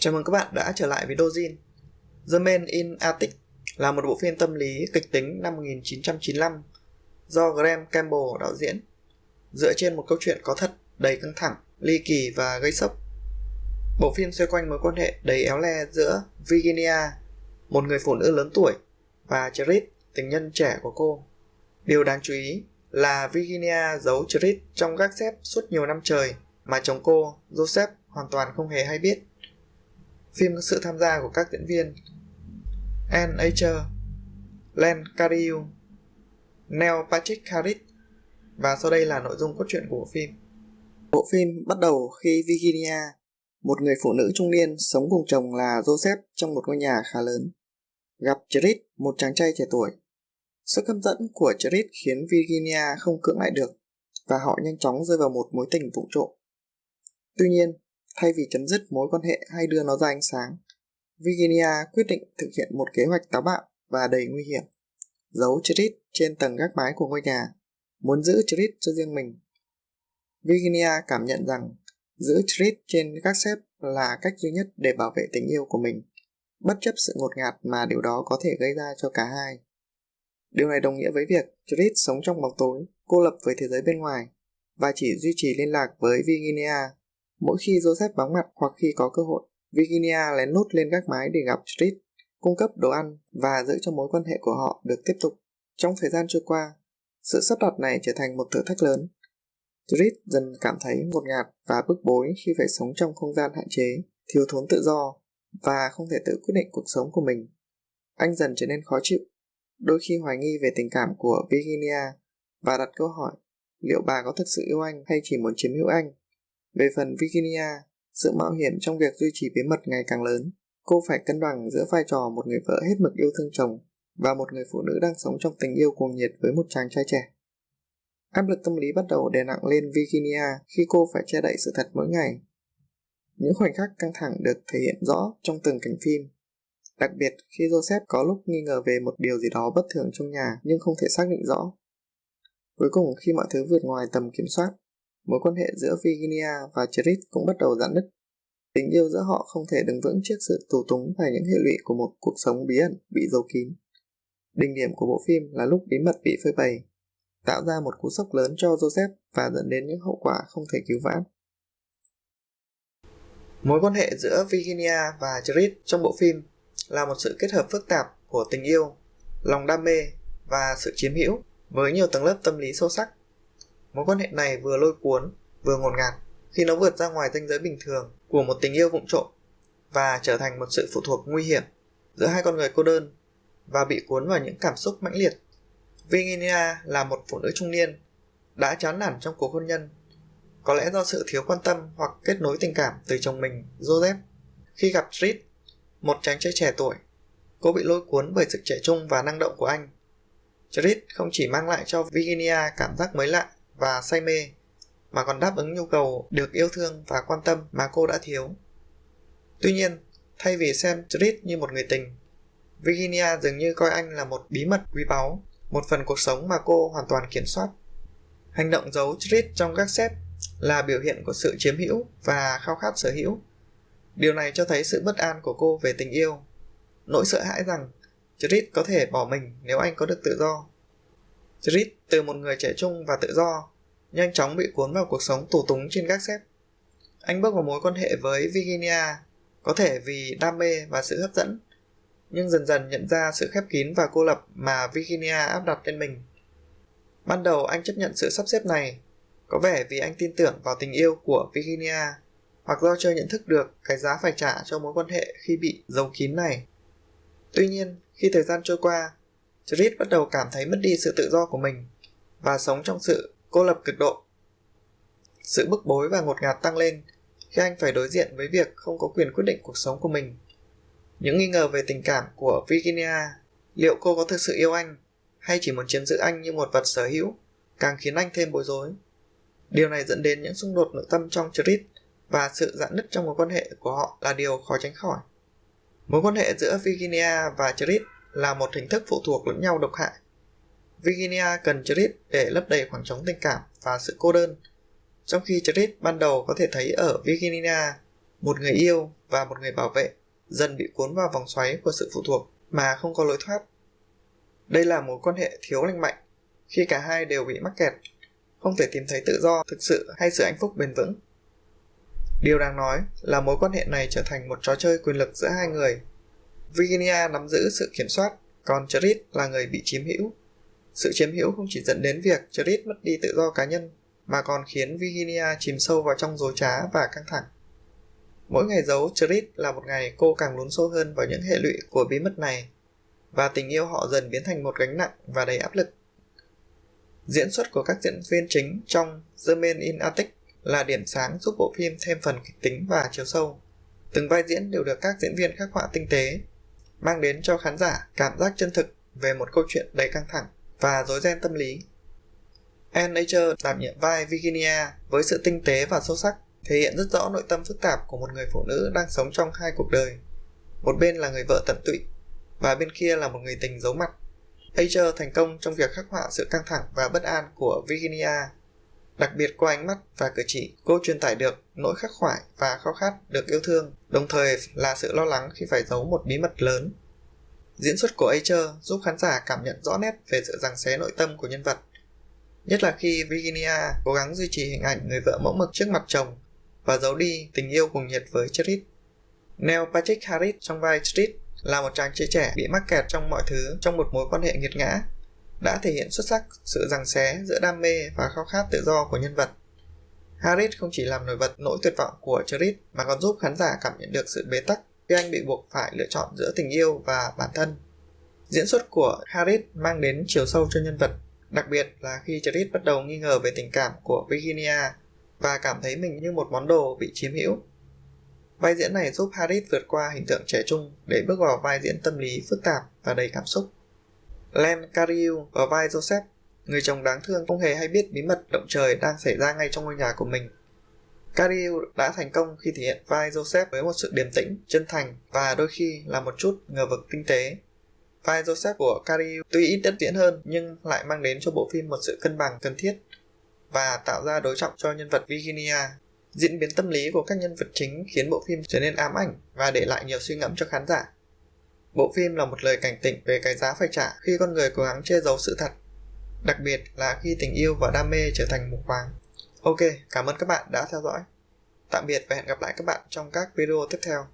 Chào mừng các bạn đã trở lại với Dojin. The Man in Attic là một bộ phim tâm lý kịch tính năm 1995 do Graham Campbell đạo diễn, dựa trên một câu chuyện có thật đầy căng thẳng, ly kỳ và gây sốc. Bộ phim xoay quanh mối quan hệ đầy éo le giữa Virginia, một người phụ nữ lớn tuổi, và Chris, tình nhân trẻ của cô. Điều đáng chú ý là Virginia giấu Chris trong gác xép suốt nhiều năm trời mà chồng cô, Joseph, hoàn toàn không hề hay biết. Phim có sự tham gia của các diễn viên Anne Archer, Len Cariou, Neil Patrick Harris, và sau đây là nội dung cốt truyện của bộ phim. Bộ phim bắt đầu khi Virginia, một người phụ nữ trung niên sống cùng chồng là Joseph trong một ngôi nhà khá lớn, gặp Chris, một chàng trai trẻ tuổi. Sức hấp dẫn của Chris khiến Virginia không cưỡng lại được, và họ nhanh chóng rơi vào một mối tình vụng trộm. Tuy nhiên, thay vì chấm dứt mối quan hệ hay đưa nó ra ánh sáng, Virginia quyết định thực hiện một kế hoạch táo bạo và đầy nguy hiểm, giấu Chris trên tầng gác mái của ngôi nhà, muốn giữ Chris cho riêng mình. Virginia cảm nhận rằng giữ Chris trên gác xép là cách duy nhất để bảo vệ tình yêu của mình, bất chấp sự ngột ngạt mà điều đó có thể gây ra cho cả hai. Điều này đồng nghĩa với việc Chris sống trong bóng tối, cô lập với thế giới bên ngoài, và chỉ duy trì liên lạc với Virginia mỗi khi Joseph vắng mặt hoặc khi có cơ hội. Virginia lén lút lên gác mái để gặp Chris, cung cấp đồ ăn và giữ cho mối quan hệ của họ được tiếp tục. Trong thời gian trôi qua, sự sắp đặt này trở thành một thử thách lớn. Chris dần cảm thấy ngột ngạt và bức bối khi phải sống trong không gian hạn chế, thiếu thốn tự do và không thể tự quyết định cuộc sống của mình. Anh dần trở nên khó chịu, đôi khi hoài nghi về tình cảm của Virginia và đặt câu hỏi liệu bà có thực sự yêu anh hay chỉ muốn chiếm hữu anh. Về phần Virginia, sự mạo hiểm trong việc duy trì bí mật ngày càng lớn. Cô phải cân bằng giữa vai trò một người vợ hết mực yêu thương chồng và một người phụ nữ đang sống trong tình yêu cuồng nhiệt với một chàng trai trẻ. Áp lực tâm lý bắt đầu đè nặng lên Virginia khi cô phải che đậy sự thật mỗi ngày. Những khoảnh khắc căng thẳng được thể hiện rõ trong từng cảnh phim, đặc biệt khi Joseph có lúc nghi ngờ về một điều gì đó bất thường trong nhà nhưng không thể xác định rõ. Cuối cùng, khi mọi thứ vượt ngoài tầm kiểm soát, mối quan hệ giữa Virginia và Chris cũng bắt đầu rạn nứt. Tình yêu giữa họ không thể đứng vững trước sự tù túng và những hệ lụy của một cuộc sống bí ẩn bị giấu kín. Đỉnh điểm của bộ phim là lúc bí mật bị phơi bày, tạo ra một cú sốc lớn cho Joseph và dẫn đến những hậu quả không thể cứu vãn. Mối quan hệ giữa Virginia và Chris trong bộ phim là một sự kết hợp phức tạp của tình yêu, lòng đam mê và sự chiếm hữu với nhiều tầng lớp tâm lý sâu sắc. Mối quan hệ này vừa lôi cuốn, vừa ngột ngạt khi nó vượt ra ngoài ranh giới bình thường của một tình yêu vụng trộm và trở thành một sự phụ thuộc nguy hiểm giữa hai con người cô đơn và bị cuốn vào những cảm xúc mãnh liệt. Virginia là một phụ nữ trung niên, đã chán nản trong cuộc hôn nhân, có lẽ do sự thiếu quan tâm hoặc kết nối tình cảm từ chồng mình, Joseph. Khi gặp Chris, một chàng trai trẻ tuổi, cô bị lôi cuốn bởi sự trẻ trung và năng động của anh. Chris không chỉ mang lại cho Virginia cảm giác mới lạ và say mê, mà còn đáp ứng nhu cầu được yêu thương và quan tâm mà cô đã thiếu. Tuy nhiên, thay vì xem Chris như một người tình, Virginia dường như coi anh là một bí mật quý báu, một phần cuộc sống mà cô hoàn toàn kiểm soát. Hành động giấu Chris trong gác xép là biểu hiện của sự chiếm hữu và khao khát sở hữu. Điều này cho thấy sự bất an của cô về tình yêu, nỗi sợ hãi rằng Chris có thể bỏ mình nếu anh có được tự do. Chris, từ một người trẻ trung và tự do, nhanh chóng bị cuốn vào cuộc sống tù túng trên gác xép. Anh bước vào mối quan hệ với Virginia, có thể vì đam mê và sự hấp dẫn, nhưng dần dần nhận ra sự khép kín và cô lập mà Virginia áp đặt lên mình. Ban đầu anh chấp nhận sự sắp xếp này, có vẻ vì anh tin tưởng vào tình yêu của Virginia, hoặc do chưa nhận thức được cái giá phải trả cho mối quan hệ khi bị giấu kín này. Tuy nhiên, khi thời gian trôi qua, Chris bắt đầu cảm thấy mất đi sự tự do của mình và sống trong sự cô lập cực độ. Sự bức bối và ngột ngạt tăng lên khi anh phải đối diện với việc không có quyền quyết định cuộc sống của mình. Những nghi ngờ về tình cảm của Virginia, liệu cô có thực sự yêu anh hay chỉ muốn chiếm giữ anh như một vật sở hữu, càng khiến anh thêm bối rối. Điều này dẫn đến những xung đột nội tâm trong Chris, và sự rạn nứt trong mối quan hệ của họ là điều khó tránh khỏi. Mối quan hệ giữa Virginia và Chris là một hình thức phụ thuộc lẫn nhau độc hại. Virginia cần Chris để lấp đầy khoảng trống tình cảm và sự cô đơn, trong khi Chris ban đầu có thể thấy ở Virginia Một người yêu và một người bảo vệ dần bị cuốn vào vòng xoáy của sự phụ thuộc mà không có lối thoát. Đây là mối quan hệ thiếu lành mạnh khi cả hai đều bị mắc kẹt, không thể tìm thấy tự do thực sự hay sự hạnh phúc bền vững. Điều đáng nói là mối quan hệ này trở thành một trò chơi quyền lực giữa hai người. Virginia nắm giữ sự kiểm soát, còn Chris là người bị chiếm hữu. Sự chiếm hữu không chỉ dẫn đến việc Chris mất đi tự do cá nhân, mà còn khiến Virginia chìm sâu vào trong dối trá và căng thẳng. Mỗi ngày giấu Chris là một ngày cô càng lún sâu hơn vào những hệ lụy của bí mật này, và tình yêu họ dần biến thành một gánh nặng và đầy áp lực. Diễn xuất của các diễn viên chính trong The Man in Attic là điểm sáng giúp bộ phim thêm phần kịch tính và chiều sâu. Từng vai diễn đều được các diễn viên khắc họa tinh tế, mang đến cho khán giả cảm giác chân thực về một câu chuyện đầy căng thẳng và rối ren tâm lý. Anne Archer đảm nhiệm vai Virginia với sự tinh tế và sâu sắc, thể hiện rất rõ nội tâm phức tạp của một người phụ nữ đang sống trong hai cuộc đời. Một bên là người vợ tận tụy, và bên kia là một người tình giấu mặt. Archer thành công trong việc khắc họa sự căng thẳng và bất an của Virginia. Đặc biệt qua ánh mắt và cử chỉ, cô truyền tải được nỗi khắc khoải và khao khát được yêu thương, đồng thời là sự lo lắng khi phải giấu một bí mật lớn. Diễn xuất của Archer giúp khán giả cảm nhận rõ nét về sự giằng xé nội tâm của nhân vật, nhất là khi Virginia cố gắng duy trì hình ảnh người vợ mẫu mực trước mặt chồng và giấu đi tình yêu cuồng nhiệt với Chris. Neil Patrick Harris trong vai Chris là một chàng trai trẻ bị mắc kẹt trong mọi thứ trong một mối quan hệ nghiệt ngã, đã thể hiện xuất sắc sự giằng xé giữa đam mê và khao khát tự do của nhân vật. Harris không chỉ làm nổi bật nỗi tuyệt vọng của Chris mà còn giúp khán giả cảm nhận được sự bế tắc khi anh bị buộc phải lựa chọn giữa tình yêu và bản thân. Diễn xuất của Harris mang đến chiều sâu cho nhân vật, đặc biệt là khi Chris bắt đầu nghi ngờ về tình cảm của Virginia và cảm thấy mình như một món đồ bị chiếm hữu. Vai diễn này giúp Harris vượt qua hình tượng trẻ trung để bước vào vai diễn tâm lý phức tạp và đầy cảm xúc. Len Cariou ở vai Joseph, người chồng đáng thương không hề hay biết bí mật động trời đang xảy ra ngay trong ngôi nhà của mình. Cariou đã thành công khi thể hiện vai Joseph với một sự điềm tĩnh, chân thành và đôi khi là một chút ngờ vực tinh tế. Vai Joseph của Cariou tuy ít đất diễn hơn nhưng lại mang đến cho bộ phim một sự cân bằng cần thiết và tạo ra đối trọng cho nhân vật Virginia. Diễn biến tâm lý của các nhân vật chính khiến bộ phim trở nên ám ảnh và để lại nhiều suy ngẫm cho khán giả. Bộ phim là một lời cảnh tỉnh về cái giá phải trả khi con người cố gắng che giấu sự thật, đặc biệt là khi tình yêu và đam mê trở thành mù quáng. Ok, cảm ơn các bạn đã theo dõi. Tạm biệt và hẹn gặp lại các bạn trong các video tiếp theo.